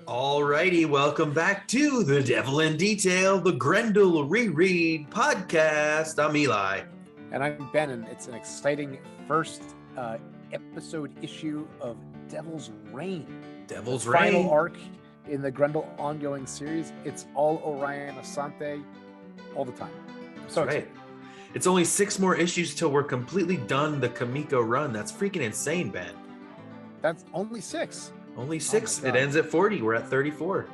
Alrighty, welcome back to The Devil in Detail, the Grendel Reread podcast. I'm Eli. And I'm Ben, and it's an exciting first episode issue of Devil's Reign. Devil's the Reign. Final arc in the Grendel ongoing series. It's all Orion Assante all the time. I'm so excited. It's only 6 more issues till we're completely done the Kamiko run. That's freaking insane, Ben. That's only 6. Only 6. It ends at 40. We're at 34.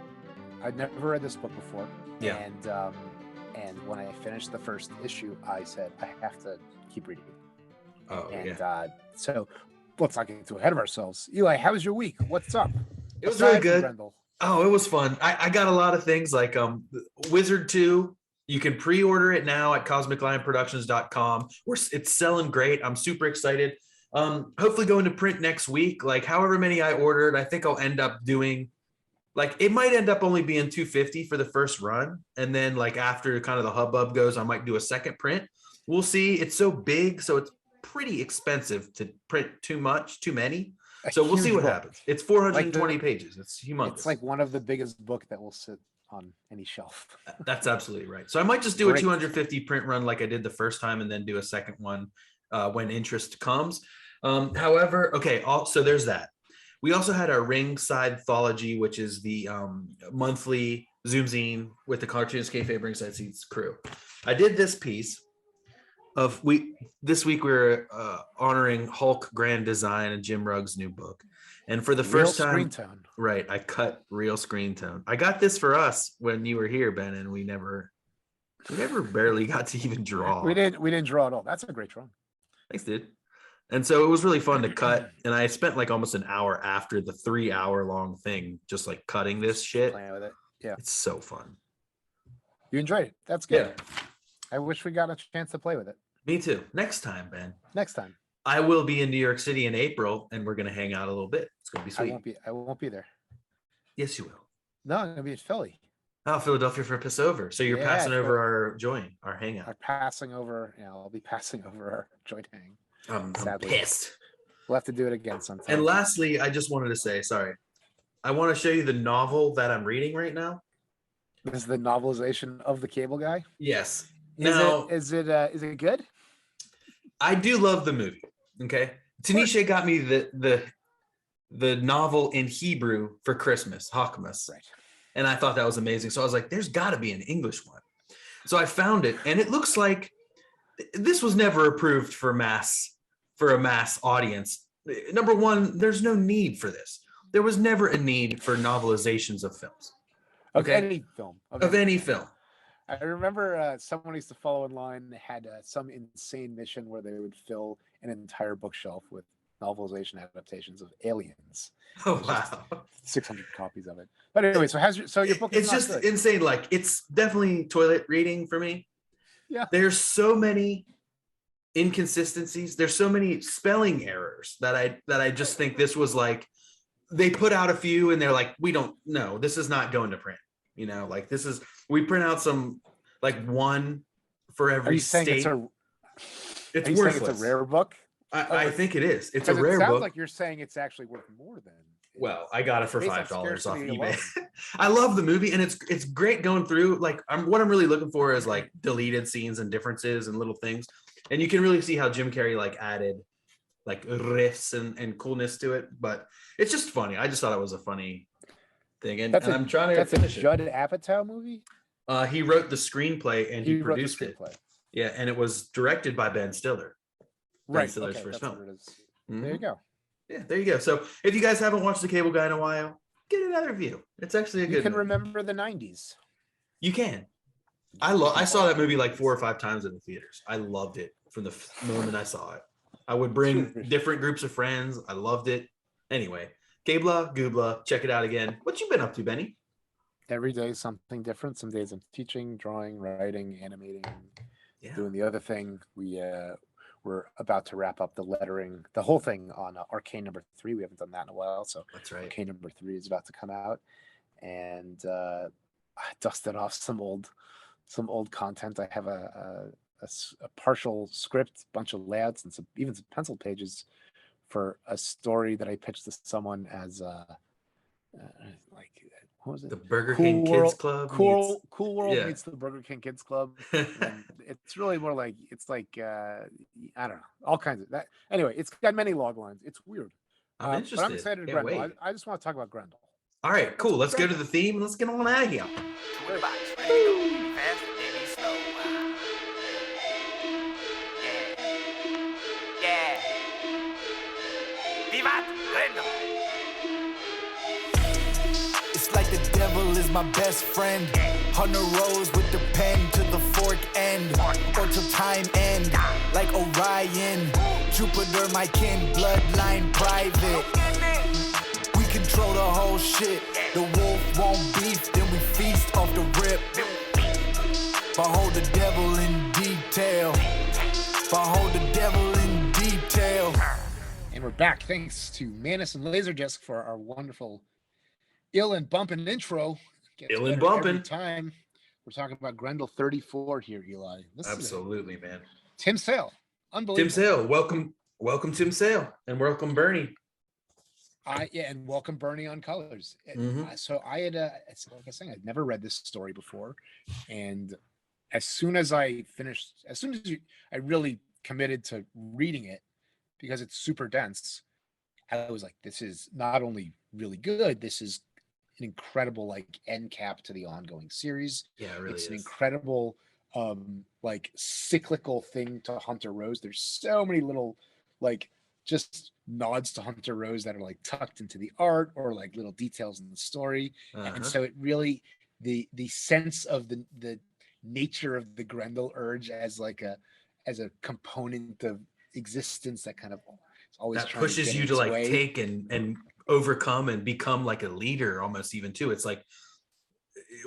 I'd never read this book before. Yeah. And when I finished the first issue, I said, I have to keep reading. So let's not get too ahead of ourselves. Eli, how was your week? What's up? It was really good. Oh, it was fun. I got a lot of things like Wizard 2. You can pre-order it now at cosmiclionproductions.com. It's selling great. I'm super excited. Hopefully going to print next week. Like however many I ordered, I think I'll end up doing, like it might end up only being $250 for the first run. And then like after kind of the hubbub goes, I might do a second print. We'll see. It's so big, so it's pretty expensive to print too many. So we'll see what happens. It's 420 pages. It's humongous. It's like one of the biggest book that will sit on any shelf. That's absolutely right. So I might just do a 250 print run like I did the first time and then do a second one when interest comes. However, so there's that. We also had our Ringside Thology, which is the monthly Zoom-zine with the Cartoonist Kayfabe Ringside Seats crew. I did this piece this week we were honoring Hulk Grand Design and Jim Rugg's new book. And for the first time, screen tone. Right, I cut real screen tone. I got this for us when you were here, Ben, and we never barely got to even draw. We didn't draw at all. That's a great drawing. Thanks, dude. And so it was really fun to cut. And I spent like almost an hour after the 3-hour long thing, just like cutting this shit. Playing with it. Yeah. It's so fun. You enjoyed it. That's good. Yeah. I wish we got a chance to play with it. Me too. Next time, Ben. Next time. I will be in New York City in April, and we're going to hang out a little bit. It's going to be sweet. I won't be there. Yes, you will. No, I'm going to be in Philly. Oh, Philadelphia for Passover. So you're passing over our hangout. I'll be passing over our joint hang. I'm pissed. We'll have to do it again sometime. And lastly, I just wanted to say, sorry. I want to show you the novel that I'm reading right now. This is the novelization of The Cable Guy? Yes. Is it good? I do love the movie. Okay. Tanisha got me the novel in Hebrew for Christmas, Hakmas. Right. And I thought that was amazing. So I was like, there's got to be an English one. So I found it, and it looks like this was never approved for a mass audience. Number one, there's no need for this. There was never a need for novelizations of films. Okay? Of any film. I remember someone used to follow in line had some insane mission where they would fill an entire bookshelf with novelization adaptations of Aliens. Oh wow! 600 copies of it. But anyway, so your book is it's just good. Insane. Like it's definitely toilet reading for me. Yeah. There's so many inconsistencies. There's so many spelling errors that I just think this was like they put out a few and they're like, we don't know. This is not going to print. You know, like we print out some like one for every state. It's worthless. It's a rare book? I think it is. It's a rare book. It sounds like you're saying it's actually worth more than. Well, I got it for $5 off eBay. I love the movie, and it's great going through. Like, what I'm really looking for is like deleted scenes and differences and little things, and you can really see how Jim Carrey like added like riffs and coolness to it. But it's just funny. I just thought it was a funny thing, and I'm trying to finish it. Judd Apatow movie. He wrote the screenplay and he produced it. Yeah, and it was directed by Ben Stiller. Right. Stiller's first film. Mm-hmm. There you go. Yeah, there you go. So if you guys haven't watched The Cable Guy in a while, get another view. It's actually a good. You can movie. Remember the 90s. You can. I saw that movie like 4 or 5 times in the theaters. I loved it from the moment I saw it. I would bring different groups of friends. I loved it. Anyway, Cabla, Goobla, check it out again. What you been up to, Benny? Every day something different. Some days I'm teaching, drawing, writing, animating, doing the other thing. We're about to wrap up the lettering, the whole thing on Arcane number 3. We haven't done that in a while, so that's right. Arcane number 3 is about to come out, and I dusted off some old content. I have a partial script, bunch of layouts, and even some pencil pages for a story that I pitched to someone as like what was it? The Burger Cool King World, Kids Club Cool World yeah. meets the Burger King Kids Club. And it's really more like I don't know, all kinds of that. Anyway, it's got many log lines. It's weird. I'm interested. But I'm excited to Grendel. I just want to talk about Grendel. All right, cool. Let's go to the theme and let's get on out of here. Yeah. VIVAT, Grendel. It's like the devil is my best friend. Hunter Rose with the pen to the fork end, or till time end. Like Orion, Jupiter, my kin, bloodline private. We control the whole shit. The wolf won't beef, then we feast off the rip. Behold the devil in detail. Behold the devil in detail. And we're back. Thanks to Manus and Laserdisc for our wonderful ill and bumping intro. Ill and bumping. Every time we're talking about Grendel 34 here, Eli. Absolutely, man. Tim Sale. Unbelievable. Tim Sale. Welcome, Tim Sale. And welcome, Bernie. And welcome Bernie on colors. So I had, like I was saying, I'd never read this story before, and as soon as I really committed to reading it, because it's super dense, I was like, this is not only really good, this is an incredible like end cap to the ongoing series. Yeah, it really it's is. An incredible like cyclical thing to Hunter Rose. There's so many little like just nods to Hunter Rose that are like tucked into the art or like little details in the story. And so it really the sense of the nature of the Grendel urge as a component of existence that kind of always that pushes you to like way. Take and overcome and become like a leader almost even too. It's like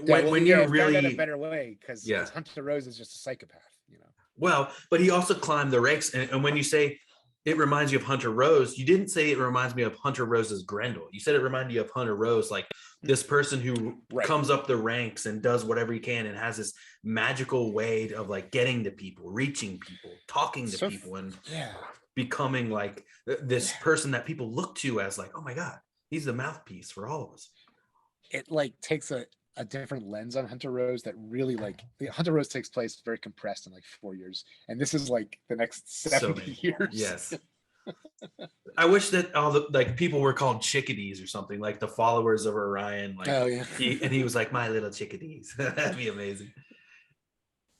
when you're really in a better way because Hunter Rose is just a psychopath, you know. Well, but he also climbed the ranks, and when you say it reminds you of Hunter Rose, you didn't say it reminds me of Hunter Rose's Grendel. You said it reminded you of Hunter Rose, like this person who comes up the ranks and does whatever he can and has this magical way of like getting to people, reaching people, talking to people, and becoming like this person that people look to as like, oh my God, he's the mouthpiece for all of us. It like takes a different lens on Hunter Rose that really like Hunter Rose takes place very compressed in like 4 years. And this is like the next 70 years. Yes. I wish that all the like people were called chickadees or something, like the followers of Orion. Like he was like, my little chickadees. That'd be amazing.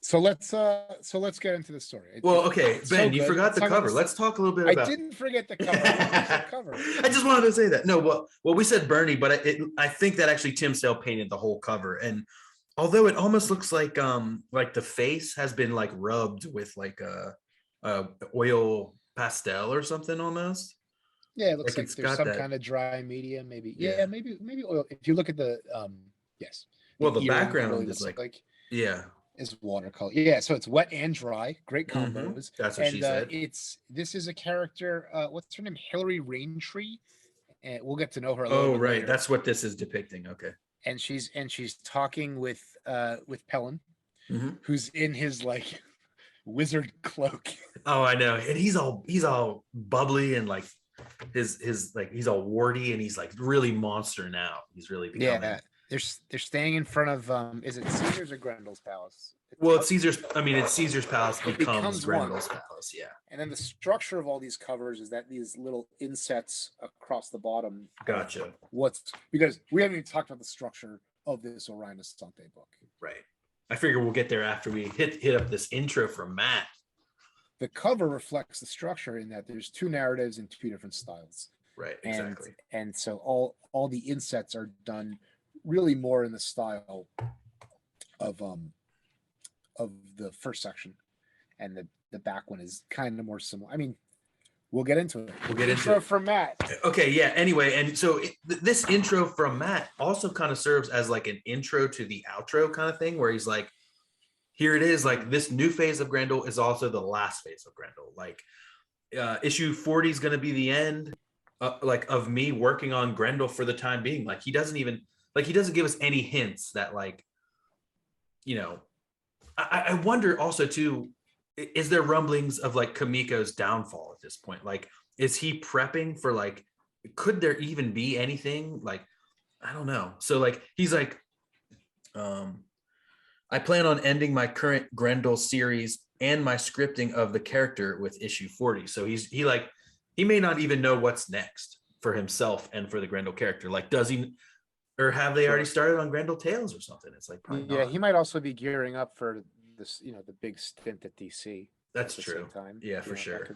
So let's get into the story. Well, okay, Ben, you forgot the cover. Let's talk a little bit about. I didn't forget the cover. I just wanted to say that. No, well, we said Bernie, but I think that actually Tim Sale painted the whole cover, and although it almost looks like the face has been like rubbed with like a oil pastel or something almost. Yeah, it looks like there's some kind of dry media, maybe. Yeah, maybe oil. If you look at the yes. Well, the background really is like is watercolor. Yeah, so it's wet and dry. Great combos. That's what she said. This is a character. What's her name? Hillary Raintree. And we'll get to know her a little bit right. later. That's what this is depicting. Okay. And she's talking with Pellon, who's in his like wizard cloak. Oh, I know. And he's all bubbly and like his like he's all warty and he's like really monster now. He's really becoming. Yeah. They're staying in front of is it Cesars or Grendel's palace? It's Cesars. I mean, it's Cesars Palace becomes Grendel's palace. Yeah. And then the structure of all these covers is that these little insets across the bottom. Gotcha. Because we haven't even talked about the structure of this Orion Assante book. Right. I figure we'll get there after we hit up this intro from Matt. The cover reflects the structure in that there's two narratives in two different styles. Right. Exactly. And so all the insets are done really more in the style of the first section, and the back one is kind of more similar. I mean, we'll get into it. We'll get into it from Matt. Okay, yeah. Anyway, and so this intro from Matt also kind of serves as like an intro to the outro kind of thing, where he's like, "Here it is. Like this new phase of Grendel is also the last phase of Grendel. Like issue 40 is going to be the end, like of me working on Grendel for the time being. Like he doesn't give us any hints that like, you know." I wonder also too, is there rumblings of like Kamiko's downfall at this point? Like, is he prepping for like, could there even be anything like, I don't know. So like, he's like, I plan on ending my current Grendel series and my scripting of the character with issue 40. So he may not even know what's next for himself and for the Grendel character. Like, does he, or have they already started on Grendel Tales or something? It's like, probably not. He might also be gearing up for this, the big stint at DC. That's true. Time. Yeah, for sure.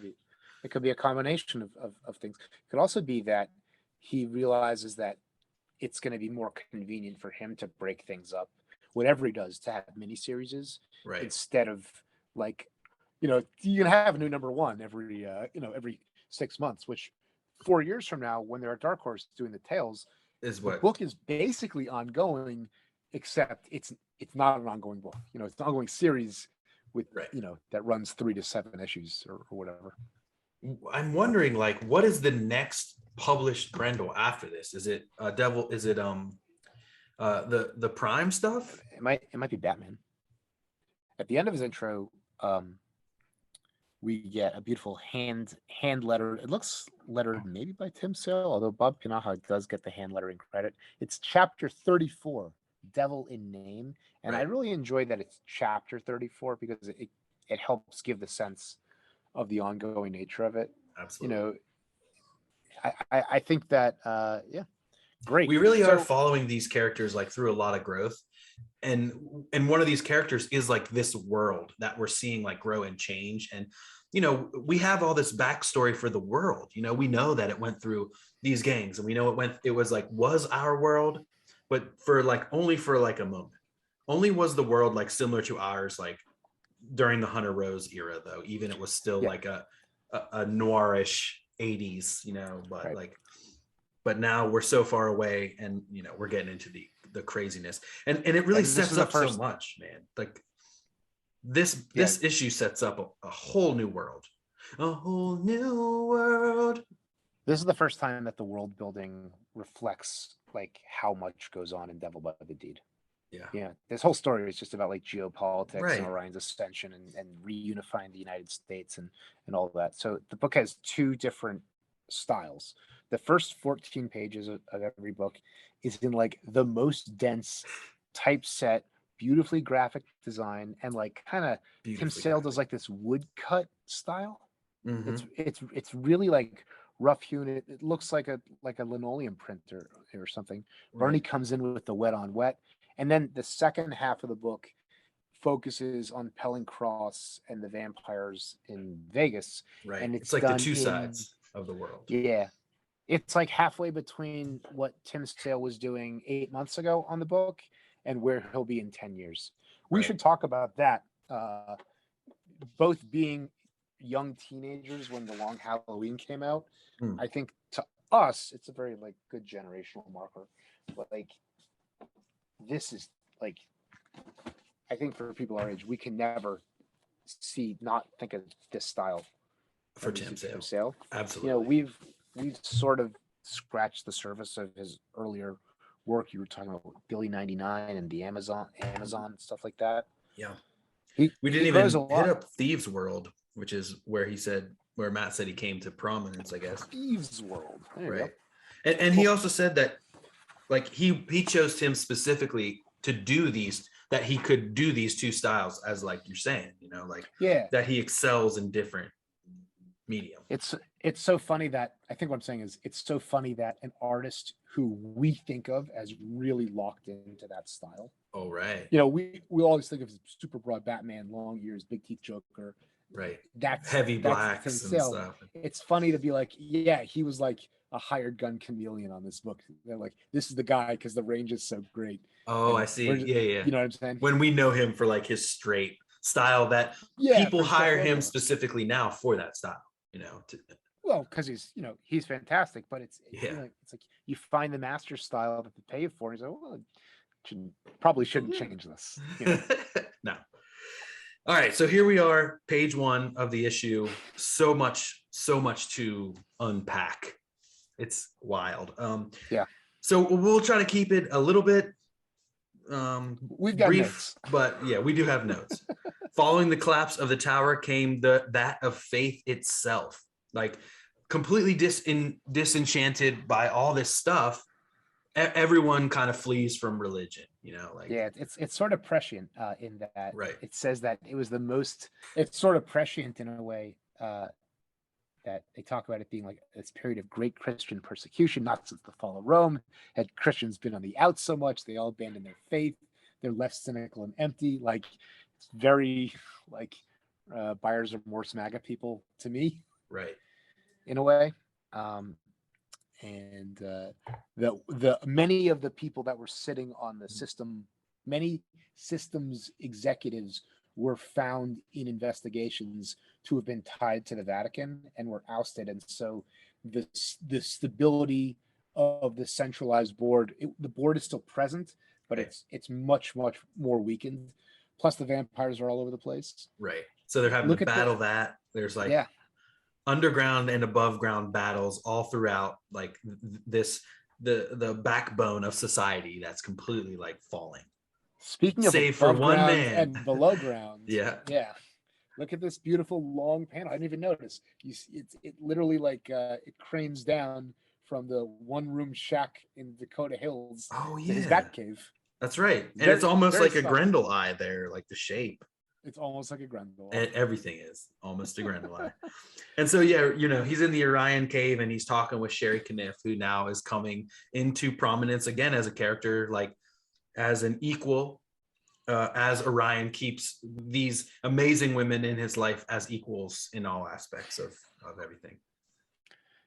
It could be a combination of things. It could also be that he realizes that it's going to be more convenient for him to break things up, whatever he does, to have miniseries, right? Instead of like, you can have a new number one every 6 months, which 4 years from now, when they're at Dark Horse doing the Tales, is what the book is basically ongoing, except it's not an ongoing book. It's an ongoing series with, that runs 3 to 7 issues or whatever. I'm wondering, like, what is the next published Grendel after this? Is it Devil? Is it the Prime stuff? It might be Batman. At the end of his intro, we get a beautiful hand letter. It looks lettered maybe by Tim Sale, although Bob Pinaha does get the hand lettering credit. It's chapter 34, Devil in Name, and I really enjoy that it's chapter 34 because it helps give the sense of the ongoing nature of it. Absolutely. I think that great. We really are following these characters like through a lot of growth, and one of these characters is like this world that we're seeing like grow and change. And we have all this backstory for the world. We know that it went through these gangs, and we know it was our world, but only for a moment. Only was the world like similar to ours, like during the Hunter Rose era, though. Even it was still like a noirish 80s, but now we're so far away, and we're getting into the craziness, and it really sets up so much, man. Like this issue sets up a whole new world. This is the first time that the world building reflects like how much goes on in Devil by the Deed. Yeah. This whole story is just about like geopolitics and Orion's ascension and reunifying the United States and all that. So the book has 2 different styles. The first 14 pages of every book is in like the most dense typeset, beautifully graphic design, and like kind of Tim Sale does like this woodcut style. Mm-hmm. It's really like rough hewn. It looks like a linoleum printer or something. Bernie comes in with the wet on wet. And then the second half of the book focuses on Pellon Cross and the vampires in Vegas. Right. And it's like the 2 sides of the world. Yeah. It's like halfway between what Tim Sale was doing 8 months ago on the book and where he'll be in 10 years. We should talk about that. Both being young teenagers when The Long Halloween came out. I think to us, it's a very like good generational marker. But like, this is like, I think for people our age, we can never not think of this style for Tim Sale. Absolutely. We've sort of scratched the surface of his earlier work. You were talking about Billy 99 and the Amazon stuff like that. Yeah. We didn't even hit up Thieves World, which is where Matt said he came to prominence, I guess. Thieves World. Right. And he also said that like he chose Tim specifically to do these, that he could do these 2 styles, as like you're saying, that he excels in different medium. It's so funny that I think what I'm saying is it's so funny that an artist who we think of as really locked into that style. Oh, right. We always think of super broad Batman, long ears, big teeth Joker. Right. That's heavy blacks and stuff. It's funny to be like, yeah, he was like a hired gun chameleon on this book. They're like, this is the guy because the range is so great. Oh, I see. Yeah. You know what I'm saying? When we know him for like his straight style, that people hire him specifically now for that style. Well, because he's fantastic, but it's like you find the master style that they pay you for. And he's like, well, probably shouldn't change this. No. All right, so here we are, page 1 of the issue. So much to unpack. It's wild. So we'll try to keep it a little bit we've got brief, notes. But we do have notes. Following the collapse of the tower came that of faith itself. Like completely disenchanted by all this stuff, everyone kind of flees from religion, like. Yeah, it's sort of prescient in that Right. it says that it was the most. It's sort of prescient in a way that they talk about it being like this period of great Christian persecution, not since the fall of Rome had Christians been on the out so much. They all abandoned their faith. They're less cynical and empty. Like it's very like buyer's remorse MAGA people to me. Right. In a way. And the many of the people that were sitting on the system, many systems executives were found in investigations to have been tied to the Vatican and were ousted. And so the stability of the centralized board, the board is still present, but it's much more weakened. Plus the vampires are all over the place. Right. So they're having to battle that. There's like underground and above ground battles all throughout, like the backbone of society that's completely like falling. Speaking of save for one man and below ground. Yeah. Look at this beautiful long panel. I didn't even notice. It literally like it cranes down from the one room shack in Dakota Hills to his bat cave. That's right. And it's almost like a Grendel eye there, like the shape. It's almost like a Grendel. And everything is almost a Grendel eye. And so, he's in the Orion cave and he's talking with Sherry Kniff, who now is coming into prominence again as a character, like as an equal, as Orion keeps these amazing women in his life as equals in all aspects of everything.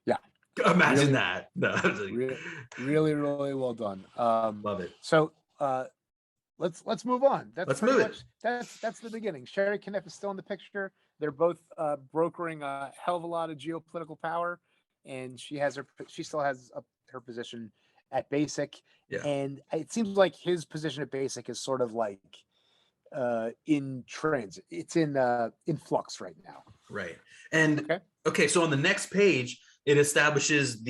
Yeah. Imagine that. No, really well done. Love it. So, let's move on. Let's move it. That's the beginning. Sherry Kniff is still in the picture. They're both brokering a hell of a lot of geopolitical power, and she still has her position at Basic. Yeah. And it seems like his position at Basic is sort of like in transit. It's in flux right now. Right. And okay, so on the next page, it establishes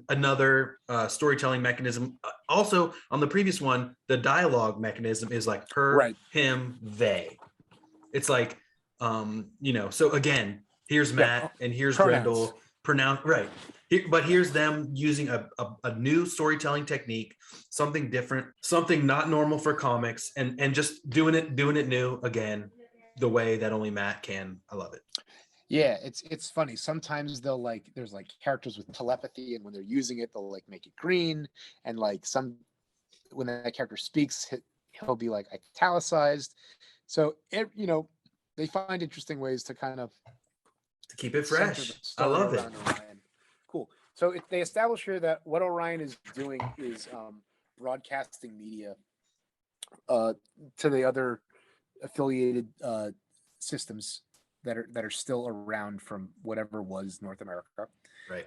another storytelling mechanism. Also, on the previous one, the dialogue mechanism is like her, him, they. It's like, so again, here's Matt and here's Grendel. Right. But here's them using a new storytelling technique, something different, something not normal for comics, and just doing it new again, the way that only Matt can. I love it. Yeah, it's funny. Sometimes they'll there's characters with telepathy, and when they're using it, they'll make it green, and when that character speaks, he'll be italicized. So they find interesting ways to kind of keep it fresh. I love it. Orion. Cool. So they establish here that what Orion is doing is broadcasting media to the other affiliated systems that are still around from whatever was North America. Right.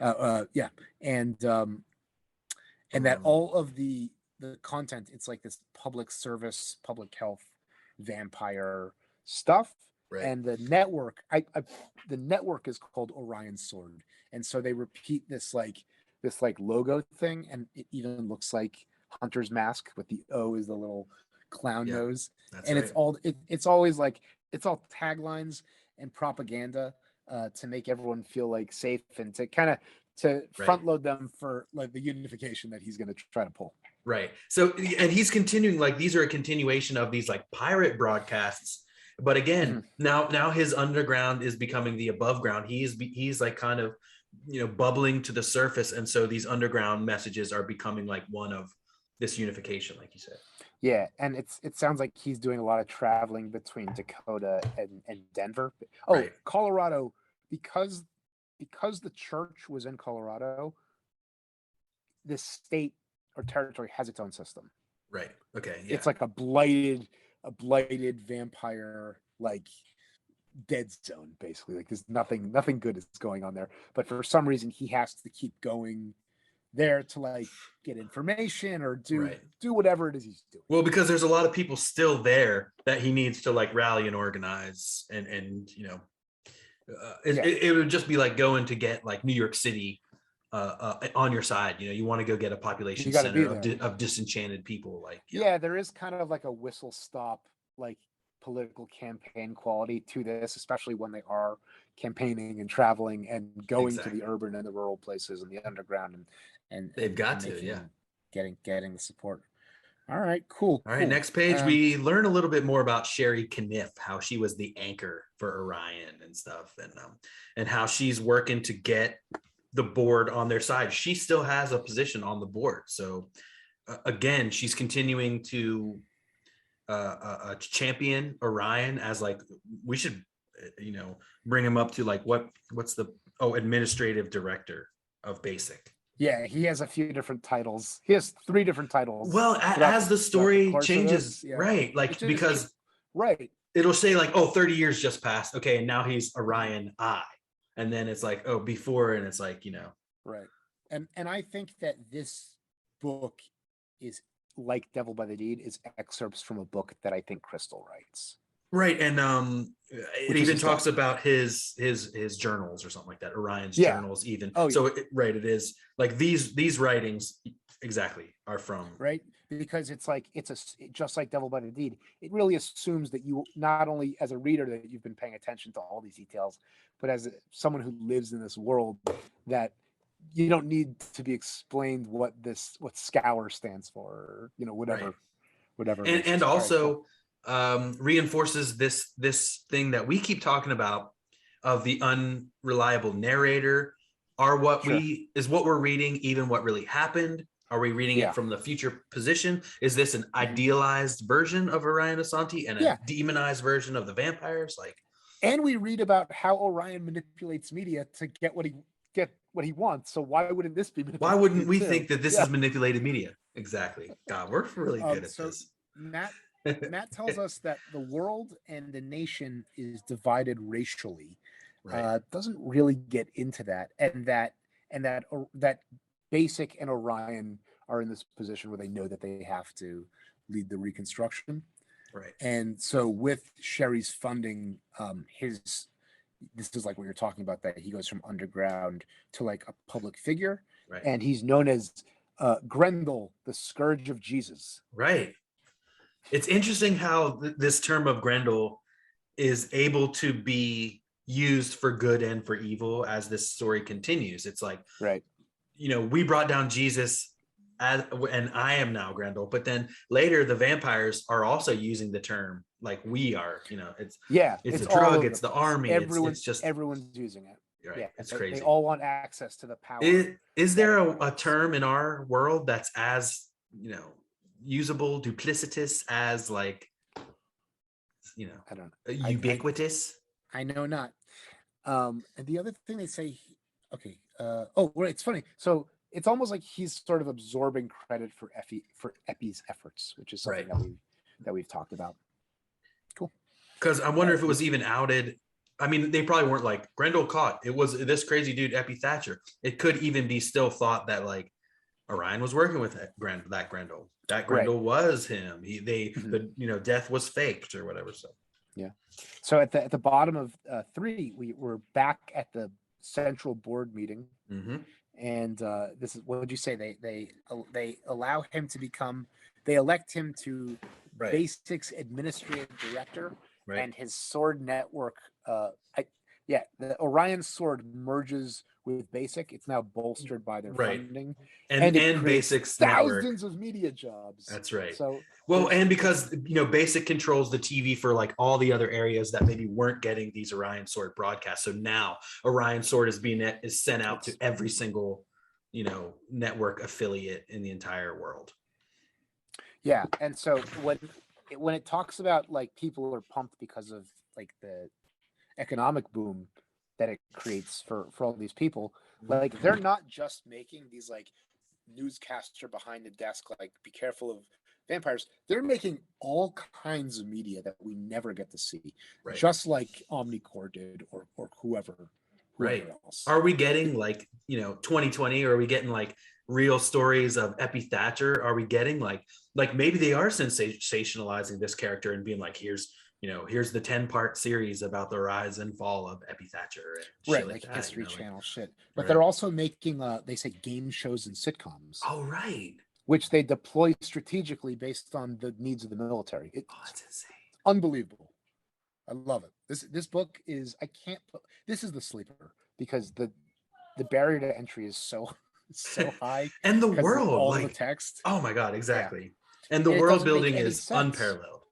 And that all of the content, it's like this public service, public health, vampire stuff. Right. And the network, the network is called Orion Sword. And so they repeat this logo thing, and it even looks like Hunter's mask, with the O is the little clown nose. And right. It's always it's all taglines and propaganda to make everyone feel safe, and to kind of front load them for the unification that he's going to try to pull. Right. So, and he's continuing, these are a continuation of these pirate broadcasts. But again, now his underground is becoming the above ground. He's kind of, bubbling to the surface. And so these underground messages are becoming one of this unification, like you said. Yeah. And it sounds like he's doing a lot of traveling between Dakota and Denver. Oh, right. Colorado, because the church was in Colorado, this state or territory has its own system. Right. Okay. Yeah. It's like a blighted vampire, dead zone, basically. There's nothing good is going on there. But for some reason, he has to keep going there to get information or do whatever it is he's doing. Well, because there's a lot of people still there that he needs to rally and organize, and it would just be going to get New York City on your side. You want to go get a population center of disenchanted people. There is kind of a whistle stop political campaign quality to this, especially when they are campaigning and traveling and going to the urban and the rural places and the underground and they've got to getting the support. All right, cool. All right, next page, we learn a little bit more about Sherry Kniff, how she was the anchor for Orion and stuff, and how she's working to get the board on their side. She still has a position on the board, so again, she's continuing to champion Orion as like, we should, bring him up to like what's the administrative director of Basic. Yeah, he has a few different titles. He has 3 different titles. Well, as the story changes, yeah. right? Like, because right, it'll say like, 30 years just passed. Okay, and now he's Orion I. And then it's like, before, and it's like, Right. And I think that this book is like Devil by the Deed, is excerpts from a book that I think Crystal writes. Right, and it even talks about his journals or something like that. Orion's journals, even. Oh, so it is like these writings exactly are from, right, because it's just like Devil by the Deed. It really assumes that you, not only as a reader that you've been paying attention to all these details, but as someone who lives in this world, that you don't need to be explained what scour stands for, or whatever, right. whatever. And also reinforces this thing that we keep talking about of the unreliable narrator. What we're reading even what really happened? Are we reading it from the future position? Is this an idealized version of Orion Assante and a demonized version of the vampires? And we read about how Orion manipulates media to get what he wants. So why wouldn't this be manipulated? Why wouldn't we think that this is manipulated media? Exactly. God, we're really good at this. Matt tells us that the world and the nation is divided racially. Right. Doesn't really get into that, and that Basic and Orion are in this position where they know that they have to lead the reconstruction. Right. And so with Sherry's funding, this is like what you're talking about, that he goes from underground to like a public figure. Right. And he's known as Grendel, the Scourge of Jesus. Right. It's interesting how this term of Grendel is able to be used for good and for evil as this story continues. It's like, right. We brought down Jesus and I am now Grendel, but then later the vampires are also using the term like we are, it's a drug, it's the army. It's just everyone's using it. Right. Yeah, it's crazy. They all want access to the power. Is there a term in our world that's as, usable, duplicitous as like, I don't ubiquitous? I know not. And the other thing they say, it's funny. So it's almost like he's sort of absorbing credit for Epi's efforts, which is something that we've talked about. Cool. Because I wonder if it was even outed. I mean, they probably weren't like Grendel caught. It was this crazy dude, Epi Thatcher. It could even be still thought that like Orion was working with that Grendel. That Grendel was him. Death was faked or whatever. So yeah. So at the bottom of 3, we were back at the central board meeting, and this is, what would you say? They allow him to become. They elect him to Basic's administrative director, and his sword network. The Orion sword merges with Basic. It's now bolstered by their funding, and Basic's thousands network of media jobs. That's right. So and because Basic controls the TV for like all the other areas that maybe weren't getting these Orion sword broadcasts. So now Orion sword is sent out to every single network affiliate in the entire world. Yeah, and so when it talks about like people are pumped because of like the economic boom that it creates for all these people, like they're not just making these like newscaster behind the desk like be careful of vampires. They're making all kinds of media that we never get to see, just like Omnicore did or whoever else. Are we getting like 2020, or are we getting like real stories of Epi Thatcher? Are we getting like maybe they are sensationalizing this character and being like, here's the 10-part series about the rise and fall of Epi Thatcher, and shit like that, History Channel shit. But they're also making they say game shows and sitcoms. Oh, right. Which they deploy strategically based on the needs of the military. That's insane. Unbelievable. I love it. This book is, this is the sleeper, because the barrier to entry is so so high. And the 'cause of world, all like the text. oh my God, exactly. And the And it world doesn't make building any is sense. unparalleled.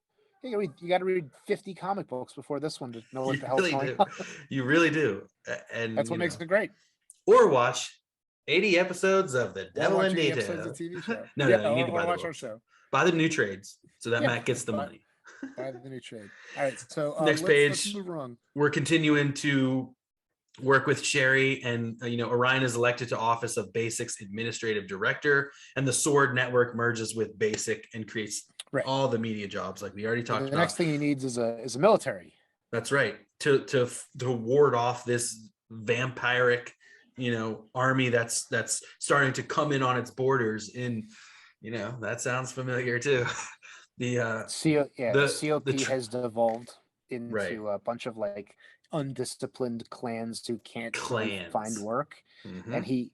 You got to read 50 comic books before this one to know what You the hell's really going do. on. You really do. And That's what makes it great. or watch 80 episodes of The Devil in Detail. Episodes of TV show. No, you need to buy the watch book. our show. Buy the new trades so that Yeah, Matt gets the money. Buy the new trade. All right, so Next let's page. move on. We're continuing to work with Sherry, and Orion is elected to office of Basic's administrative director, and the Sword Network merges with Basic and creates all the media jobs like we already talked about. The next thing he needs is a military. That's right, to ward off this vampiric army that's starting to come in on its borders. In that sounds familiar too. The COP has devolved into a bunch of like undisciplined clans who can't really find work, and he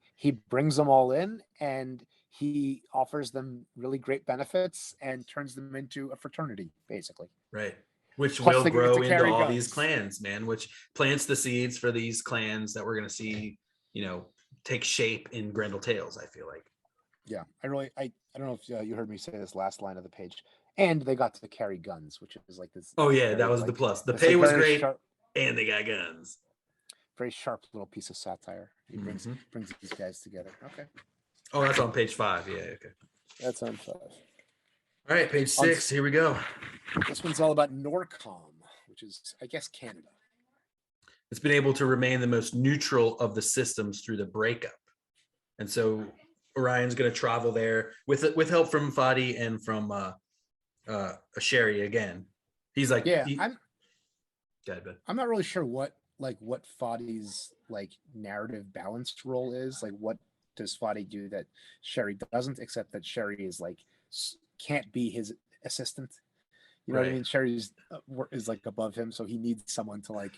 brings them all in and he offers them really great benefits and turns them into a fraternity, basically. Right. Which will grow into all these clans, man, which plants the seeds for these clans that we're going to see, take shape in Grendel Tales, I feel like. Yeah, I don't know if you heard me say this last line of the page. And they got to carry guns, which is like this. Oh yeah, that was the plus. The pay was great, and they got guns. Very sharp little piece of satire. He brings these guys together. Okay. Oh, that's on page 5. Yeah, okay. That's on 5. All right, page 6. Here we go. This one's all about Norcom, which is, I guess, Canada. It's been able to remain the most neutral of the systems through the breakup, and so Orion's going to travel there with help from Fadi and from Sherry again. He's like, I'm not really sure what Fadi's like narrative balanced role is. Like, what does Fadi do that Sherry doesn't, except that Sherry is like can't be his assistant. You know what I mean? Sherry is like above him, so he needs someone to like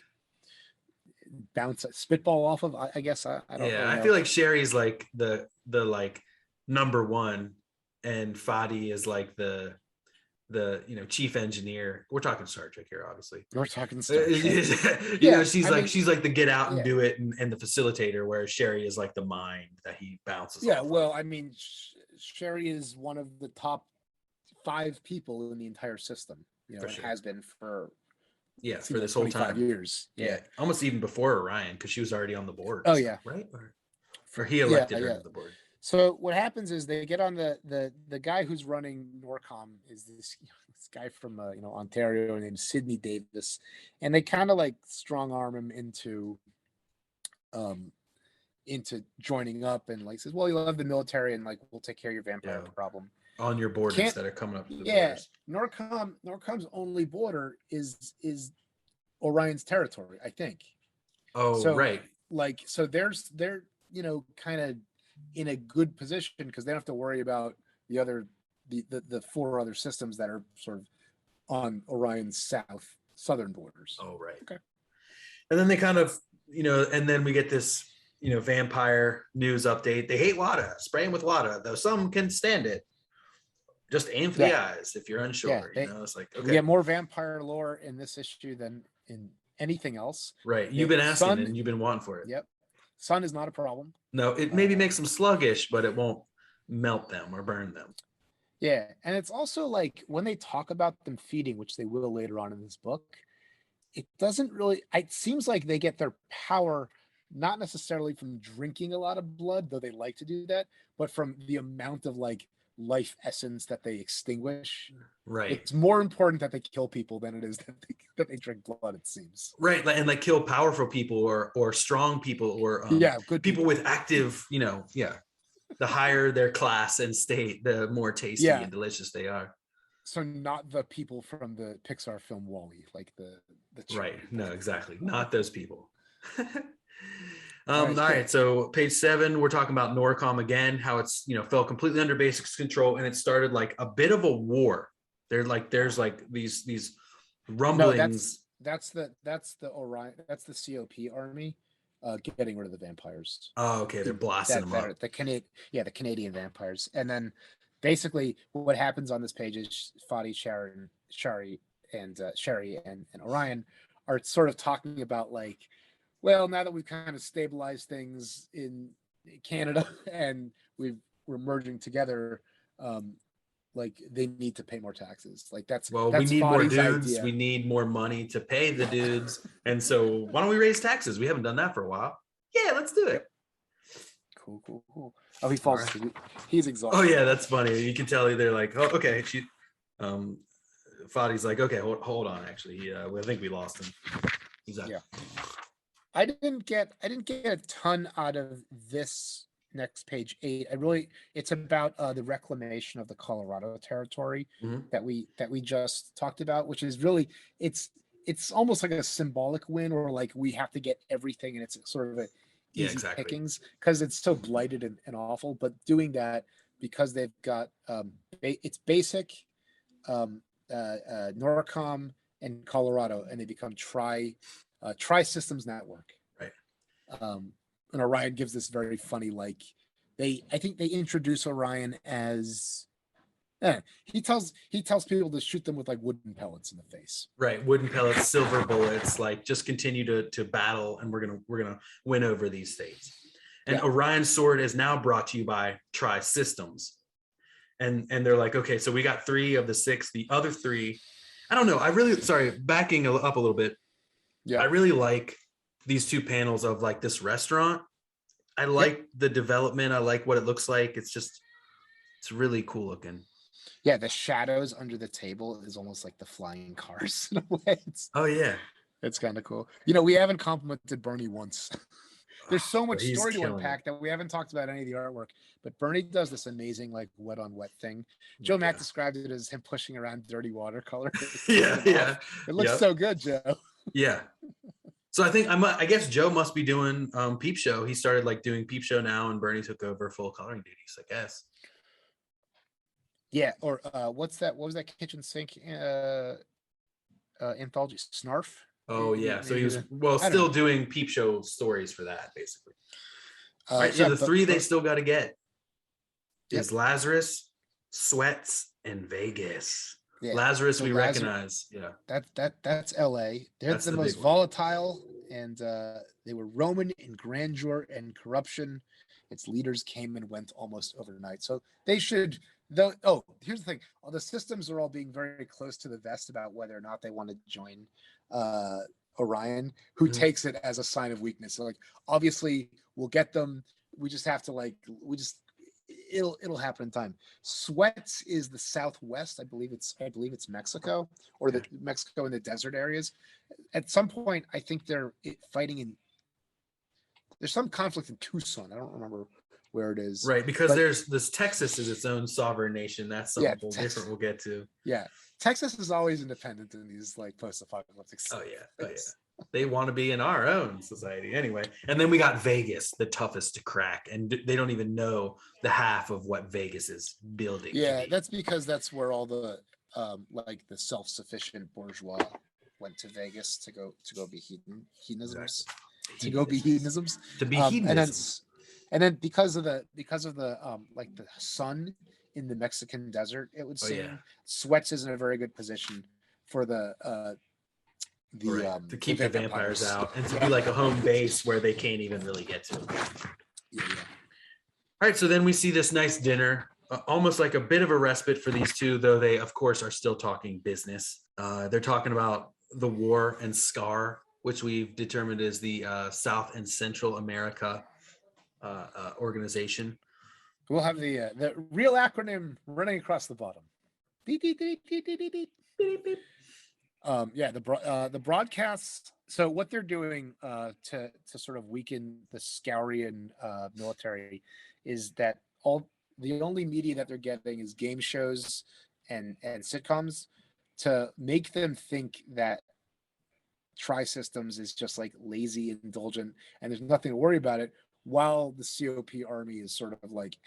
bounce spitball off of. I guess I don't. Yeah, really know. I feel like Sherry's like the like number one, and Fadi is like the chief engineer. We're talking Star Trek here, obviously. We're talking Star Trek. She's like the get out and do it and the facilitator, whereas Sherry is like the mind that he bounces off well, I mean, Sherry is one of the top 5 people in the entire system. Has been for for this whole time. Years. Yeah, almost even before Orion, because she was already on the board. Oh yeah, right. Or he elected her to the board. So what happens is they get on the guy who's running Norcom is this guy from Ontario named Sidney Davis, and they kind of like strong arm him into joining up, and like says, well, you'll have the military and like we'll take care of your vampire problem on your borders that are coming up to the borders. Norcom's only border is Orion's territory, I think. Oh, so, right. Like, so they're kind of in a good position because they don't have to worry about the 4 other systems that are sort of on Orion's southern borders. Oh, right. Okay. And then they kind of, and then we get this, vampire news update. They hate WADA. Spray them with WADA, though some can stand it. Just aim for the eyes if you're unsure. It's like, okay. We get more vampire lore in this issue than in anything else. Right. You've been asking and you've been wanting for it. Yep. Sun is not a problem. No, it maybe makes them sluggish, but it won't melt them or burn them. Yeah. And it's also like when they talk about them feeding, which they will later on in this book, it seems like they get their power not necessarily from drinking a lot of blood, though they like to do that, but from the amount of like life essence that they extinguish. Right. It's more important that they kill people than it is that they drink blood, it seems. Right. And like kill powerful people or strong people or good people with active, the higher their class and state, the more tasty and delicious they are. So not the people from the Pixar film WALL-E, like the right. No, exactly. Not those people. All right, so page 7, we're talking about Norcom again, how it's fell completely under Basic's control, and it started like a bit of a war. There's like these rumblings. No, that's the Orion, that's the COP army getting rid of the vampires. Oh, okay, they're blasting them up. The Canadian vampires, and then basically what happens on this page is Fadi, Sherry, and Orion are sort of talking about like, well, now that we've kind of stabilized things in Canada and we're merging together. Like they need to pay more taxes. Like that's we need more Fadi's dudes. idea. We need more money to pay the dudes. And so why don't we raise taxes? We haven't done that for a while. Yeah, let's do it. Cool. Oh, he falls asleep. He's exhausted. Oh yeah, that's funny. You can tell they're like, oh, okay. Fadi's like, okay, hold on. Actually, I think we lost him. He's out. Yeah. I didn't get a ton out of this next page 8. It's about the reclamation of the Colorado territory that we just talked about, which is really it's almost like a symbolic win, or like we have to get everything and it's sort of a easy pickings because it's so blighted and awful. But doing that because they've got it's basic NORCOM and Colorado, and they become Tri-Systems Network. Right. And Orion gives this very funny, like I think they introduce Orion as he tells people to shoot them with like wooden pellets in the face. Right. Wooden pellets, silver bullets, like just continue to battle, and we're gonna win over these states. And Orion's sword is now brought to you by Tri-Systems. And they're like, okay, so we got 3 of the 6, the other 3. I don't know. Backing up a little bit. Yeah. I really like these 2 panels of like this restaurant. I like the development. I like what it looks like. It's really cool looking. Yeah, the shadows under the table is almost like the flying cars in a way. It's kind of cool. We haven't complimented Bernie once. There's so much story to unpack that we haven't talked about any of the artwork, but Bernie does this amazing like wet on wet thing. Joe Matt described it as him pushing around dirty watercolor. Yeah. It looks so good, Joe. Yeah. So I guess Joe must be doing Peep Show. He started like doing Peep Show now, and Bernie took over full coloring duties, I guess. Yeah, or what was that kitchen sink anthology? Snarf? Oh yeah, so he was still doing Peep Show stories for that, basically. All right, so the 3 they still got to get is Lazarus, Sweats, and Vegas. Yeah. Lazarus, we recognize. Yeah, that's L.A. They're the most volatile, and they were Roman in grandeur and corruption. Its leaders came and went almost overnight. So they should. Here's the thing: all the systems are all being very close to the vest about whether or not they want to join Orion, who takes it as a sign of weakness. So like, obviously, we'll get them. We just have to it'll happen in time. Sweats is the Southwest. I believe it's Mexico, or the Mexico in the desert areas. At some point, I think they're fighting there's some conflict in Tucson. I don't remember where it is. Right, because there's this Texas is its own sovereign nation. That's something different we'll get to. Yeah. Texas is always independent in these like post-apocalyptic. Oh yeah. They want to be in our own society anyway. And then we got Vegas, the toughest to crack, and they don't even know the half of what Vegas is building. Yeah, that's because that's where all the like the self-sufficient bourgeois went to Vegas to go be hedonisms. Exactly. To go be hedonisms. To be hedonisms. And then because of the like the sun in the Mexican desert, it would seem Sweats is in a very good position for to keep the vampires out and to be like a home base where they can't even really get to. Yeah. All right, so then we see this nice dinner, almost like a bit of a respite for these 2, though they of course are still talking business. They're talking about the war and SCAR, which we've determined is the South and Central America organization. We'll have the real acronym running across the bottom. The broadcasts. So what they're doing to sort of weaken the Scourian military is that the only media that they're getting is game shows and sitcoms to make them think that Tri-Systems is just like lazy, indulgent, and there's nothing to worry about it, while the COP army is sort of like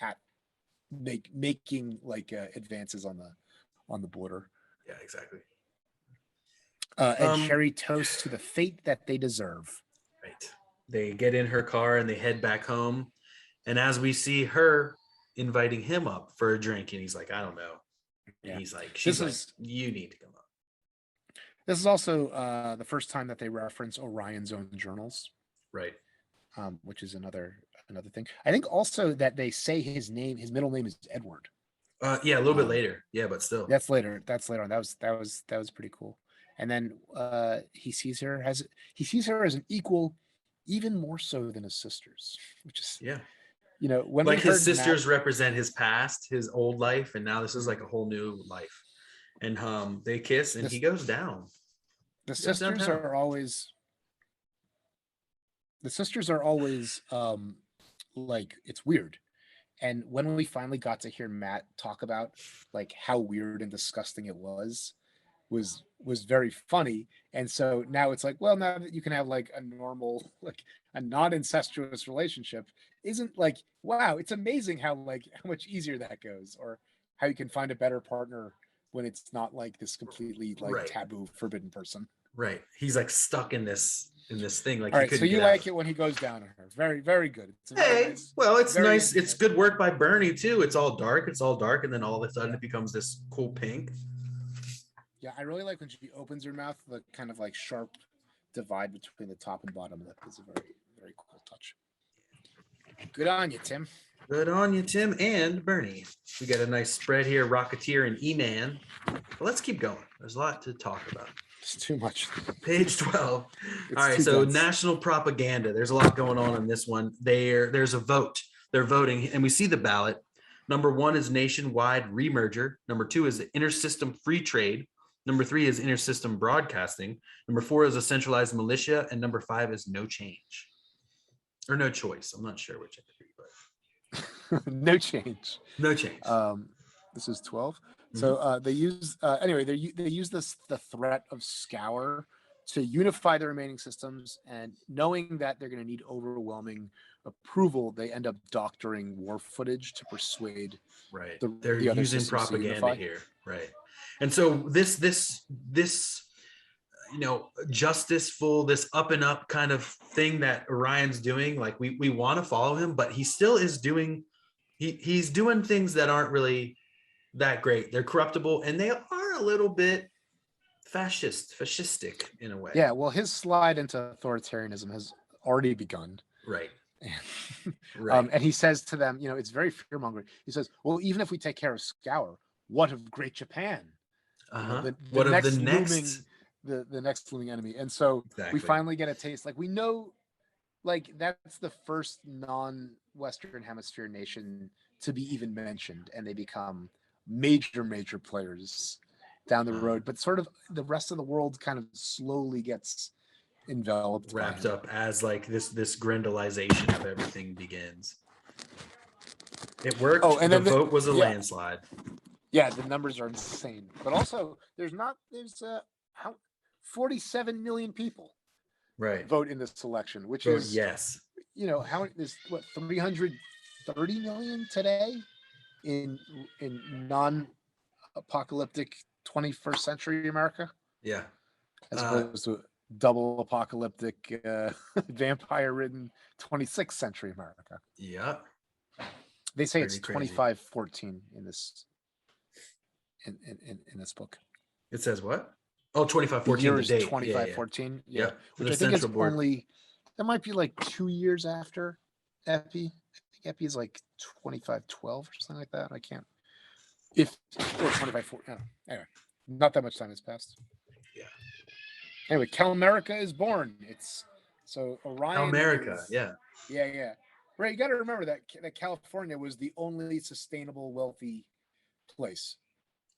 making like advances on the border. Yeah, exactly. And Sherry toasts to the fate that they deserve. Right. They get in her car and they head back home. And as we see her inviting him up for a drink, and he's like, I don't know. And he's like, you need to come up. This is also the first time that they reference Orion's own journals. Right. Which is another another thing. I think also that they say his middle name is Edward. Yeah, a little bit later. Yeah, but still. That's later on. That was pretty cool. And then he sees her as an equal, even more so than his sisters, which is when like his sisters represent his past, his old life, and now this is like a whole new life. And they kiss, and he goes down. The sisters are always like, it's weird. And when we finally got to hear Matt talk about like how weird and disgusting it was very funny. And so now it's like, well, now that you can have like a normal, like a non-incestuous relationship, isn't like, wow, it's amazing how much easier that goes, or how you can find a better partner when it's not like this completely like taboo, forbidden person. Right. He's like stuck in this thing. Like, all right, so you like it when he goes down on her. Very, very good. It's nice. It's good work by Bernie too. It's all dark, and then all of a sudden it becomes this cool pink. Yeah, I really like when she opens her mouth, the kind of like sharp divide between the top and bottom. That is a very, very cool touch. Good on you, Tim. Good on you, Tim and Bernie. We got a nice spread here, Rocketeer and E-Man. Well, let's keep going. There's a lot to talk about. It's too much. Page 12. All right, so dense. National propaganda. There's a lot going on in this one. There's a vote. They're voting, and we see the ballot. Number 1 is nationwide remerger. Number 2 is intersystem free trade. Number 3 is intersystem broadcasting. Number 4 is a centralized militia, and number 5 is no change or no choice. I'm not sure which it could be, but no change. No change. This is 12. So they use they use the threat of scour to unify the remaining systems, and knowing that they're going to need overwhelming approval, they end up doctoring war footage to persuade. Right. They're using propaganda here. Right. And so this justiceful, this up and up kind of thing that Orion's doing, like we want to follow him, but he still is doing he's doing things that aren't really that great. They're corruptible, and they are a little bit fascistic in a way. Yeah, well, his slide into authoritarianism has already begun. Right. And he says to them, it's very fear-mongering. He says, well, even if we take care of Scour, what of Great Japan? What of the next the next looming enemy? And so we finally get a taste. Like, we know, like, that's the first non-Western Hemisphere nation to be even mentioned, and they become major players down the road. But sort of the rest of the world kind of slowly gets enveloped, wrapped up as like this grandialization of everything begins. It worked. Oh, and the vote was a landslide. Yeah, the numbers are insane. But also, there's 47 million people vote in this election, which is yes. How there's 330 million today in non-apocalyptic 21st century America. Yeah. As opposed to double apocalyptic vampire-ridden 26th century America. Yeah. They say it's 2514 in this in this book. It says what? Oh, 2514. The date. 2514. Yeah. Which I think is only, that might be like 2 years after Epi. I think Epi is like 2512 or something like that. I can't. Or 2514. Anyway, not that much time has passed. Yeah. Anyway, Calmerica is born. So Orion. Calmerica, yeah. Yeah. Right, you got to remember that California was the only sustainable, wealthy place.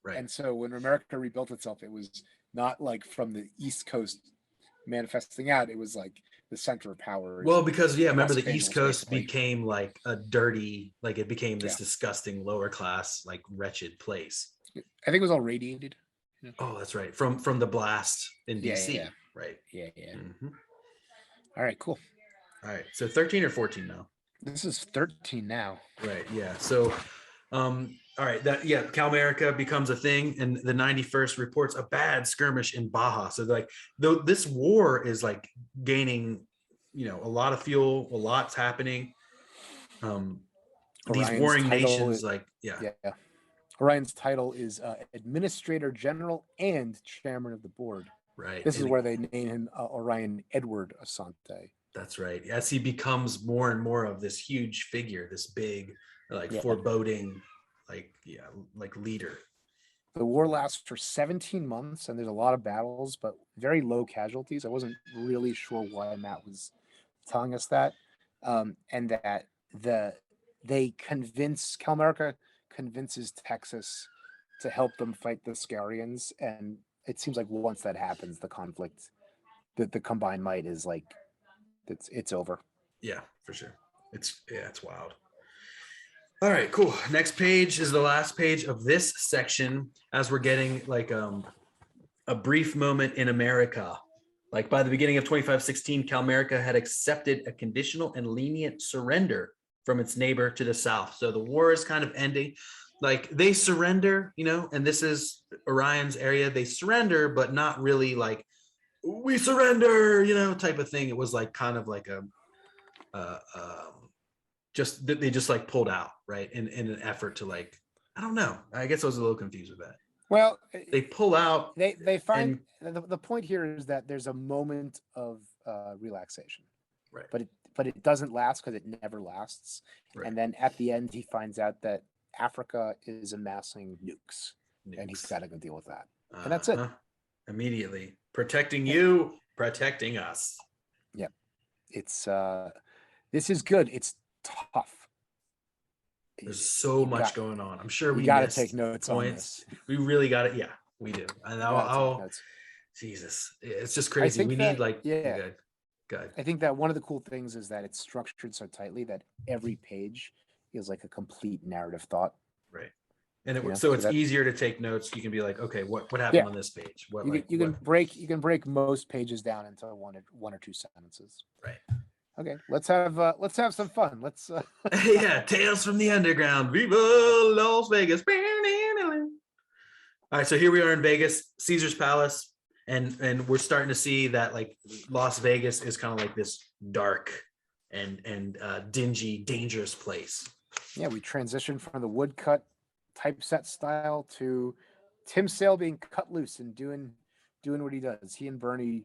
Right. And so when America rebuilt itself, it was not like from the East Coast manifesting out. It was like the center of power. Well, because remember the East Coast became like a dirty, like it became this disgusting lower class, like wretched place. I think it was all radiated. Oh, that's right. From the blast in DC. Yeah. Right. Yeah. Mm-hmm. All right, cool. All right. So 13 or 14 now? This is 13 now. Right. Yeah. So, all right. Calmerica becomes a thing, and the 91st reports a bad skirmish in Baja. So like, though this war is like gaining, a lot of fuel, a lot's happening. These warring nations, Orion's title is Administrator General and Chairman of the Board. Right. This is where they name him Orion Edward Assante. That's right. As he becomes more and more of this huge figure, this big, like foreboding, like leader. The war lasts for 17 months, and there's a lot of battles, but very low casualties. I wasn't really sure why Matt was telling us that, and that Calmerica convinces Texas to help them fight the Scarians, and it seems like once that happens, the conflict, the combined might is like it's over. Yeah, for sure. It's wild. All right, cool. Next page is the last page of this section, as we're getting like a brief moment in America. Like by the beginning of 2516, Calmerica had accepted a conditional and lenient surrender from its neighbor to the south. So the war is kind of ending. Like they surrender, and this is Orion's area. They surrender, but not really like we surrender, type of thing. It was like kind of like they just like pulled out, right, in an effort to like, I don't know. I guess I was a little confused with that. Well, they pull out. They find the point here is that there's a moment of relaxation, right? But it doesn't last because it never lasts. Right. And then at the end, he finds out that Africa is amassing nukes. And he's got to go deal with that. And that's it. Immediately protecting you, protecting us. Yeah, it's this is good. It's tough. There's so much going on. I'm sure we got to take notes on this. We really got it. Yeah, we do. And I'll Jesus, it's just crazy. We need like good. I think that one of the cool things is that it's structured so tightly that every page is like a complete narrative thought. Right. And it's easier to take notes. You can be like, okay, what happened on this page? You can break most pages down into one or two sentences. Right. Okay, let's have some fun. Let's Tales from the Underground. Viva Las Vegas. All right, so here we are in Vegas, Cesars Palace, and we're starting to see that like Las Vegas is kind of like this dark and dingy, dangerous place. Yeah, we transitioned from the woodcut typeset style to Tim Sale being cut loose and doing what he does. He and Bernie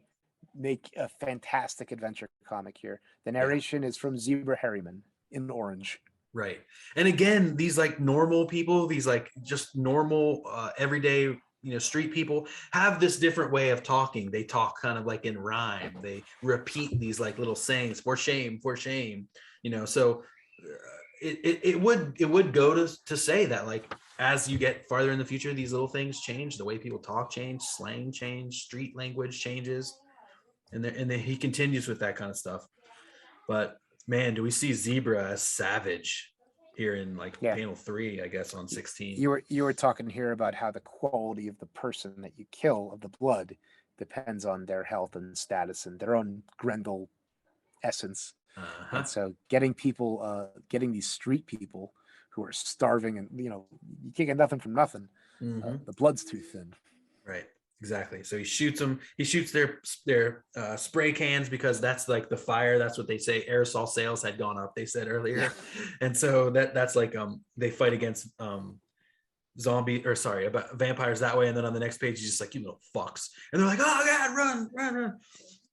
make a fantastic adventure comic here. The narration is from Zebra Harriman in orange. Right. And again, these like normal people, these like just normal everyday, street people have this different way of talking. They talk kind of like in rhyme. They repeat these like little sayings, for shame, so it would go to say that like as you get farther in the future, these little things change, the way people talk change, slang change, street language changes. And then he continues with that kind of stuff. But man, do we see Zebra as savage here in like panel 3, I guess, on 16. You were talking here about how the quality of the person that you kill, of the blood, depends on their health and status and their own Grendel essence. And so getting these street people who are starving and you can't get nothing from nothing. The blood's too thin. Right. Exactly. So he shoots them. He shoots their spray cans because that's like the fire. That's what they say. Aerosol sales had gone up, they said earlier. And so that's like they fight against about vampires that way. And then on the next page, he's just like, you little fucks. And they're like, oh God, run.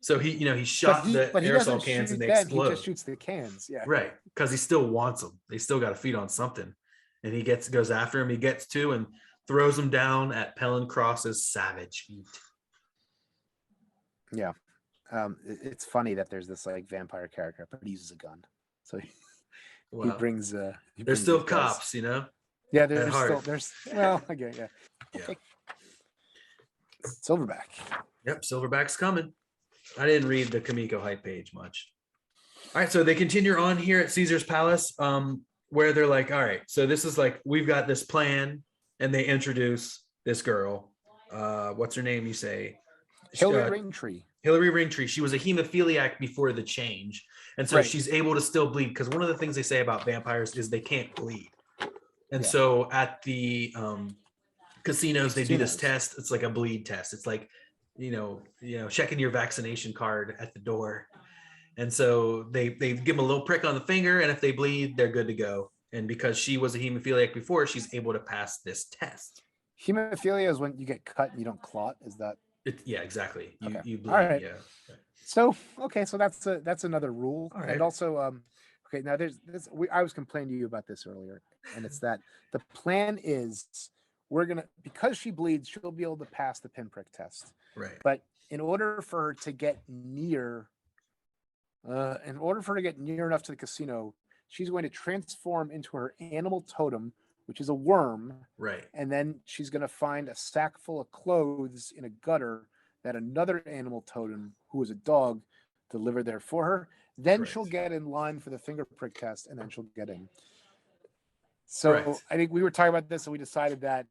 So he shot the aerosol cans and they explode. He just shoots the cans. Yeah. Right. Because he still wants them. They still got to feed on something. And he goes after him. He gets to and throws him down at Pellon Cross's savage feet. Yeah. It's funny that there's this like vampire character, but he uses a gun. So he brings there's still cops, Yeah, okay, yeah. Okay. Silverback. Yep, Silverback's coming. I didn't read the Kamiko hype page much. All right, so they continue on here at Cesars Palace, where they're like, all right, so this is like, we've got this plan. And they introduce this girl. What's her name? You say Hillary Ringtree. Hillary Ringtree. She was a hemophiliac before the change, and so she's able to still bleed. Because one of the things they say about vampires is they can't bleed. And so at the casinos, they do this test. It's like a bleed test. It's like checking your vaccination card at the door. And so they give them a little prick on the finger, and if they bleed, they're good to go. And because she was a hemophiliac before, she's able to pass this test. Hemophilia is when you get cut and you don't clot. Is that Yeah, exactly. Okay. You bleed. All right. Yeah. So okay, so that's another rule. All right. And also, okay, now there's this. I was complaining to you about this earlier, and it's that the plan is because she bleeds, she'll be able to pass the pinprick test. Right. But in order for her to get near enough to the casino, she's going to transform into her animal totem, which is a worm. Right. And then she's going to find a sack full of clothes in a gutter that another animal totem, who is a dog, delivered there for her. Then she'll get in line for the finger prick test, and then she'll get in. So I think we were talking about this, and we decided that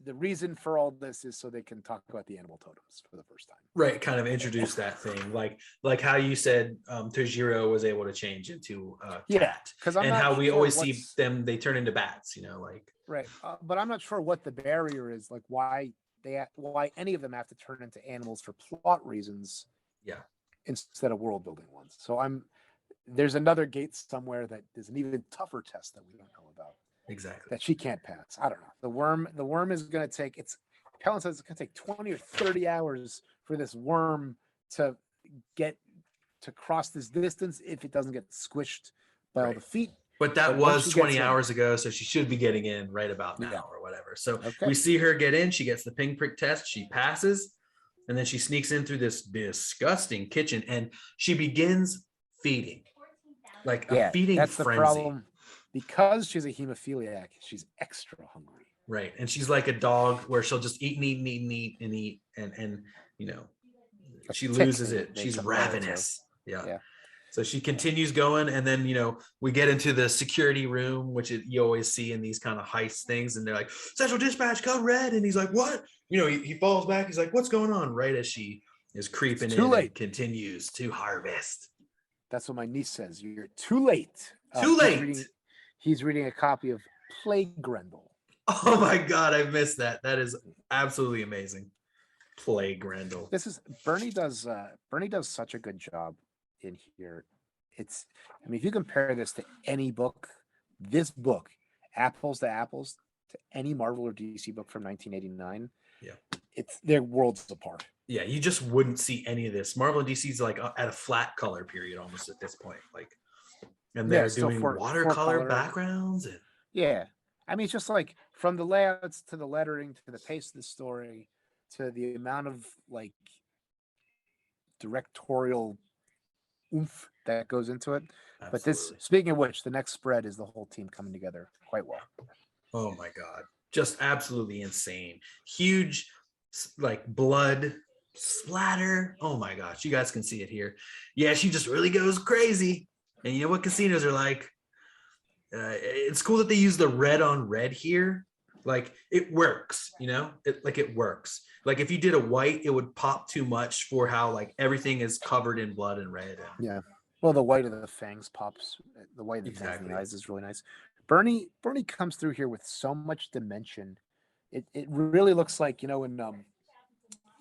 the reason for all this is so they can talk about the animal totems for the first time. Right, kind of introduce that thing, like how you said Tajiro was able to change into a cat, and how we always see them, they turn into bats, like. Right, but I'm not sure what the barrier is, like why any of them have to turn into animals for plot reasons. Yeah. Instead of world building ones. So there's another gate somewhere that is an even tougher test that we don't know about. Exactly. That she can't pass. I don't know. The worm is going to take, Pellon says it's going to take 20 or 30 hours for this worm to cross this distance if it doesn't get squished by all the feet. But that was 20 hours ago, so she should be getting in right about now or whatever. So we see her get in, she gets the pinprick test, she passes, and then she sneaks in through this disgusting kitchen, and she begins feeding. Like a feeding that's frenzy. The problem. Because she's a hemophiliac, she's extra hungry. Right. And she's like a dog where she'll just eat and eat and eat and eat and eat. And she loses it. She's ravenous. Yeah. So she continues going. And then, we get into the security room, which you always see in these kind of heist things. And they're like, Central Dispatch, code red. And he's like, what? He falls back. He's like, what's going on? Right as she is creeping in and continues to harvest. That's what my niece says. You're too late. Too late. He's reading a copy of Plague Grendel. Oh my God, I missed that. That is absolutely amazing. Plague Grendel. Bernie does such a good job in here. If you compare this to any book, this book, apples to apples, to any Marvel or DC book from 1989, they're worlds apart. Yeah, you just wouldn't see any of this. Marvel and DC's like at a flat color period almost at this point. And they're doing watercolor backgrounds. It's just like from the layouts to the lettering to the pace of the story to the amount of directorial oomph that goes into it. Absolutely. But speaking of which, the next spread is the whole team coming together quite well. Oh my God. Just absolutely insane. Huge, blood splatter. Oh my gosh. You guys can see it here. Yeah, she just really goes crazy. And you know what casinos are like? It's cool that they use the red on red here. It works, it works. If you did a white, it would pop too much for how everything is covered in blood and red. Well, the white of the fangs pops. The white of the fangs in the eyes is really nice. Bernie comes through here with so much dimension. It really looks like, in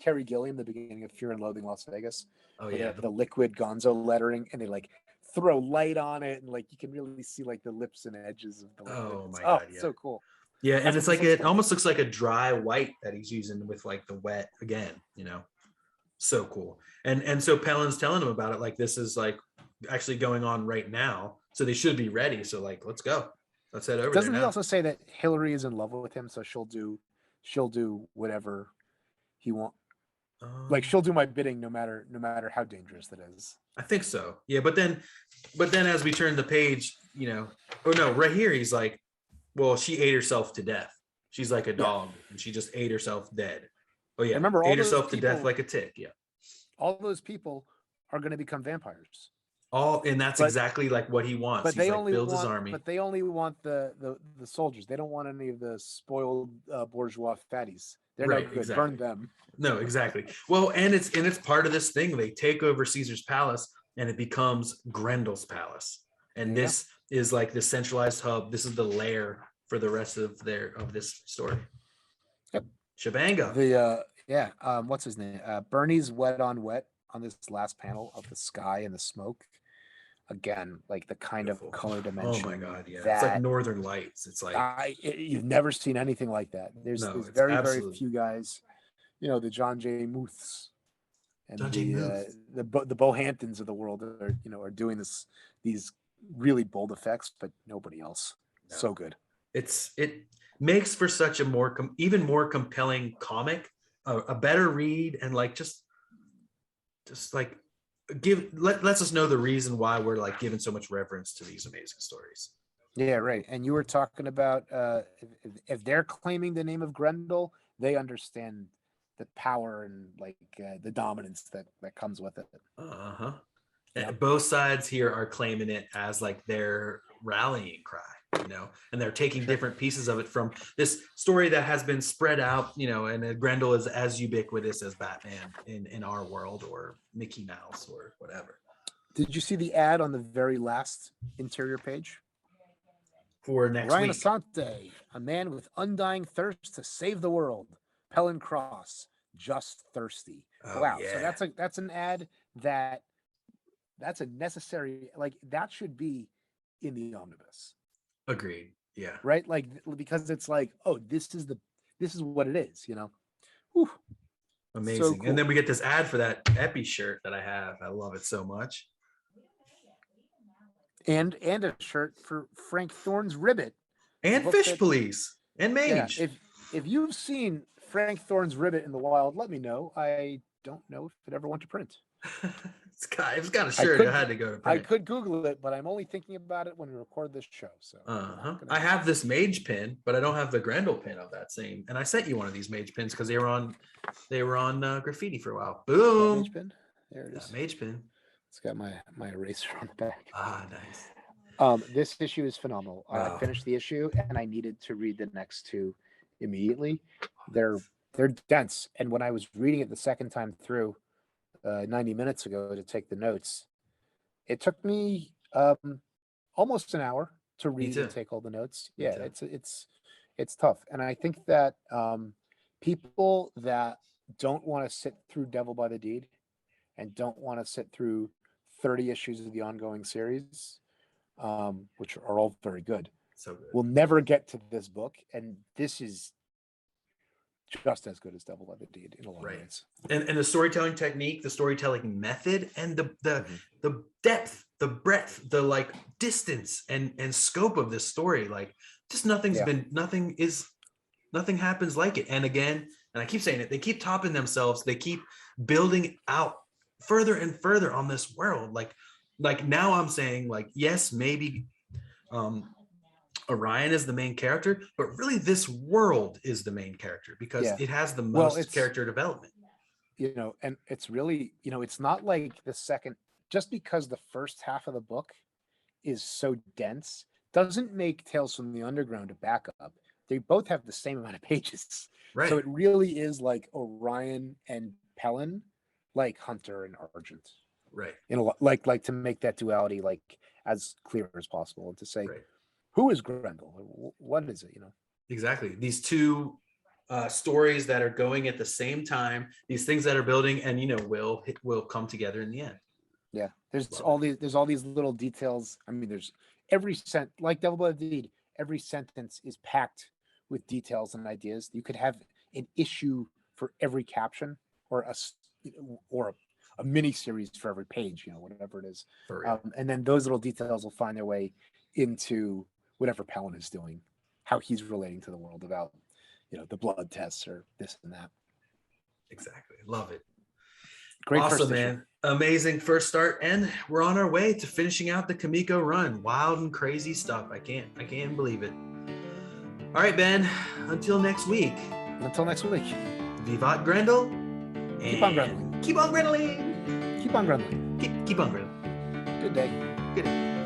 Terry Gilliam, the beginning of Fear and Loathing Las Vegas. Oh yeah, the liquid gonzo lettering, and they throw light on it, and you can really see the lips and edges of the liquid. Oh my God, it's so cool. Yeah, and it's it almost looks like a dry white that he's using with the wet again, so cool. And so Pellon's telling him about it, this is actually going on right now, so they should be ready. So let's go, let's head over. Doesn't he also say that Hillary is in love with him, so she'll do whatever he wants? She'll do my bidding no matter how dangerous that is. I think so. Yeah, but then as we turn the page, oh no, right here he's well, she ate herself to death. She's like a dog, and she just ate herself dead. Oh yeah, remember, ate herself to death like a tick. Yeah, all those people are going to become vampires. And that's exactly what he wants. But they only builds his army. But they only want the soldiers. They don't want any of the spoiled bourgeois fatties. They're not good. Exactly. Burn them. No, exactly. Well, and it's part of this thing. They take over Cesar's Palace, and it becomes Grendel's palace. And this is the centralized hub. This is the lair for the rest of this story. Yep. Shabanga. What's his name? Bernie's wet on this last panel of the sky and the smoke. Again, the kind of color dimension. Oh my God, yeah. It's like Northern Lights. It's you've never seen anything like that. There's very, very few guys the John J. Muths and John J. the Bohantons of the world are doing these really bold effects, but nobody else. No. So good. It makes for such a even more compelling comic, a better read, and like just like lets us know the reason why we're like giving so much reverence to these amazing stories. Yeah, right. And you were talking about if they're claiming the name of Grendel, they understand the power and like the dominance that comes with it. Yeah. Both sides here are claiming it as like their rallying cry, and they're taking different pieces of it from this story that has been spread out, and Grendel is as ubiquitous as Batman in our world, or Mickey Mouse, or whatever. Did you see the ad on the very last interior page? For next Orion week. Assante, a man with undying thirst to save the world. Pellon Cross, just thirsty. Oh, wow. Yeah. So that's an ad that's a necessary, like that should be in the omnibus. Agreed. Yeah. Right? Like, because it's like, oh, this is what it is, Whew. Amazing. So cool. And then we get this ad for that Epi shirt that I have. I love it so much. And a shirt for Frank Thorne's Ribbit. And Fish Police. And Mage. Yeah, if you've seen Frank Thorne's Ribbit in the wild, let me know. I don't know if it ever went to print. It's got a shirt. I had to go to print. I could Google it, but I'm only thinking about it when we record this show. So I have this Mage pin, but I don't have the Grendel pin of that same. And I sent you one of these Mage pins because they were on graffiti for a while. Boom. Mage pin. There it is. Mage pin. It's got my eraser on the back. Ah, nice. This issue is phenomenal. I finished the issue and I needed to read the next two immediately. They're dense, and when I was reading it the second time through 90 minutes ago to take the notes, it took me almost an hour to read and take all the notes. Yeah, it's tough, and I think that people that don't want to sit through Devil by the Deed and don't want to sit through 30 issues of the ongoing series, which are all very good, will never get to this book, and this is just as good as Devil by the Deed in a lot of ways. And the storytelling technique, the storytelling method, and the depth, the breadth, the like distance and scope of this story, like just nothing happens like it. And again, and I keep saying it, they keep topping themselves. They keep building out further and further on this world. Like now I'm saying, like, yes, maybe Orion is the main character, but really this world is the main character because it has the most character development. And it's really, it's not like the second, just because the first half of the book is so dense doesn't make Tales from the Underground a backup. They both have the same amount of pages. Right. So it really is like Orion and Pellon, like Hunter and Argent. Right. Like to make that duality like as clear as possible, and to say, who is Grendel? What is it? Exactly. These two stories that are going at the same time, these things that are building, and will come together in the end. Yeah. There's all these little details. I mean, there's like Devil by the Deed, every sentence is packed with details and ideas. You could have an issue for every caption, or a mini series for every page, whatever it is. And then those little details will find their way into whatever Pellon is doing, how he's relating to the world about, the blood tests or this and that. Exactly. Love it. Great. Awesome, man. Amazing first start. And we're on our way to finishing out the Kamiko run. Wild and crazy stuff. I can't believe it. All right, Ben, until next week. Vivat Grendel. Keep on Grendeling. Keep on Grendeling. Keep on Grendeling. Keep on Grendeling. Good day. Good day.